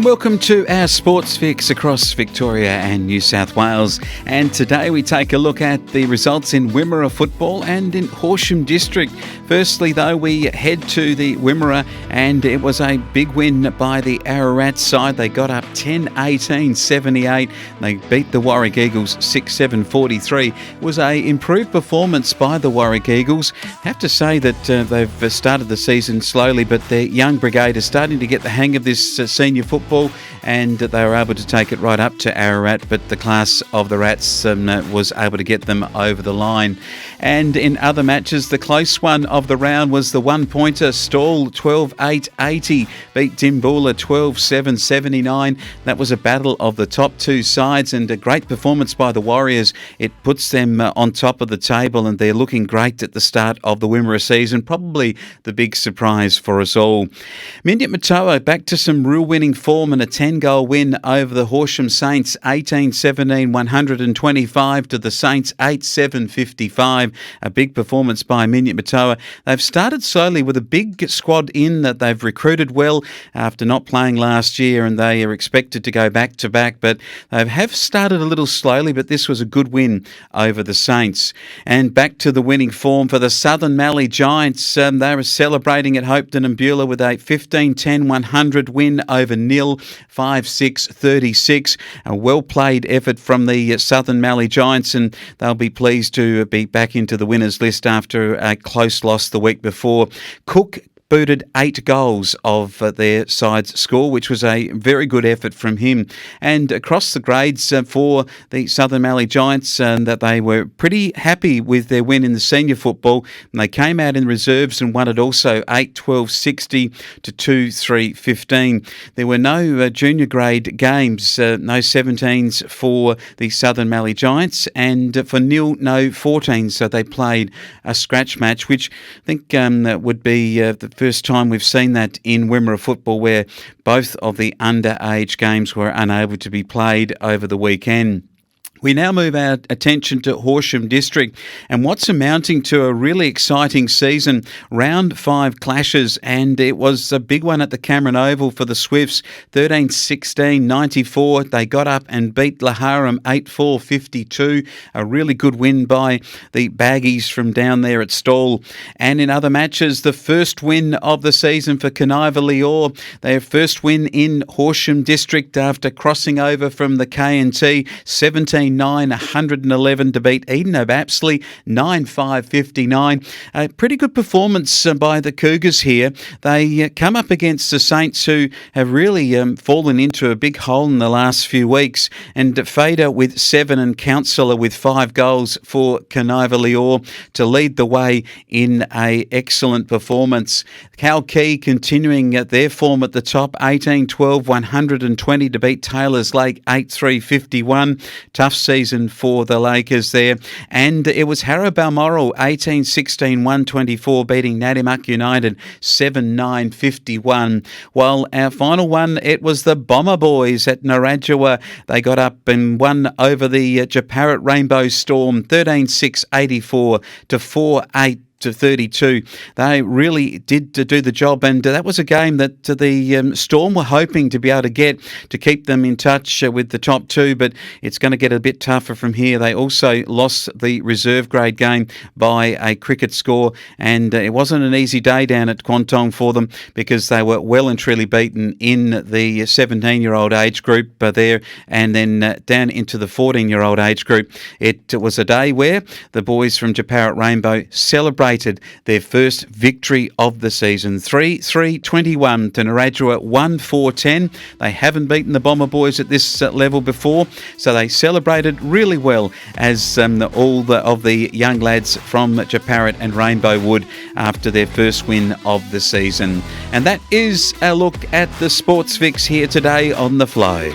And welcome to our Sports Fix across Victoria and New South Wales. And today we take a look at the results in Wimmera football and in Horsham District. Firstly, though, we head to the Wimmera, and it was a big win by the Ararat side. They got up 10-18-78. They beat the Warwick Eagles 6-7-43. It was a improved performance by the Warwick Eagles. Have to say that they've started the season slowly, but their young brigade is starting to get the hang of this senior football, and they were able to take it right up to Ararat, but the class of the Rats was able to get them over the line. And in other matches, the close one of the round was the one-pointer. Stall 12-8-80 beat Dimboola 12-7-79. That was a battle of the top two sides, and a great performance by the Warriors. It puts them on top of the table, and they're looking great at the start of the Wimmera season. Probably the big surprise for us all. Minyip Matoa back to some real winning form and a 10-goal win over the Horsham Saints, 18-17-125 to the Saints, 8-7-55. A big performance by Minyip Matoa. They've started slowly with a big squad in that they've recruited well after not playing last year, and they are expected to go back-to-back, but they have started a little slowly, but this was a good win over the Saints. And back to the winning form for the Southern Mallee Giants. They were celebrating at Hopeton and Beulah with a 15-10-100 win over Nil, 5-6-36. A well-played effort from the Southern Mallee Giants, and they'll be pleased to be back into the winners list after a close loss the week before. Cook booted 8 goals of their side's score, which was a very good effort from him. And across the grades for the Southern Mallee Giants, that they were pretty happy with their win in the senior football. And they came out in reserves and won it also 8-12-60 to 2-3-15. There were no junior grade games, no 17s for the Southern Mallee Giants, and for Nil, no 14s. So they played a scratch match, which I think would be the first time we've seen that in Wimmera football, where both of the underage games were unable to be played over the weekend. We now move our attention to Horsham District and what's amounting to a really exciting season. Round 5 clashes, and it was a big one at the Cameron Oval for the Swifts, 13-16-94. They got up and beat Laharam 8-4-52. A really good win by the Baggies from down there at Stall. And in other matches, the first win of the season for Kaniva Lior. Their first win in Horsham District after crossing over from the K&T, 111 to beat Eden O'Bapsley 9-5-59. A pretty good performance by the Cougars here. They come up against the Saints, who have really fallen into a big hole in the last few weeks, and Fader with 7 and Councillor with 5 goals for Kaniva Lior to lead the way in a excellent performance. Kalkee continuing at their form at the top, 18-12-120 to beat Taylors Lake 8-3-51. Tough season for the Lakers there. And it was Harrow Balmoral 18-16-124 beating Nadimak United 7-9-51. While our final one, it was the Bomber Boys at Narragansett. They got up and won over the Japarrit Rainbow Storm 13-6-84 to 4-8 to 32. They really did do the job, and that was a game that the Storm were hoping to be able to get to keep them in touch with the top two, but it's going to get a bit tougher from here. They also lost the reserve grade game by a cricket score, and it wasn't an easy day down at Kwantong for them, because they were well and truly beaten in the 17-year-old age group there, and then down into the 14-year-old age group. It was a day where the boys from Japarrit Rainbow celebrated their first victory of the season. 3-3-21 to Narragansett, 1-4-10. They haven't beaten the Bomber Boys at this level before, so they celebrated really well, as all of the young lads from Japarrit and Rainbow would after their first win of the season. And that is our look at the Sports Fix here today on The Flow.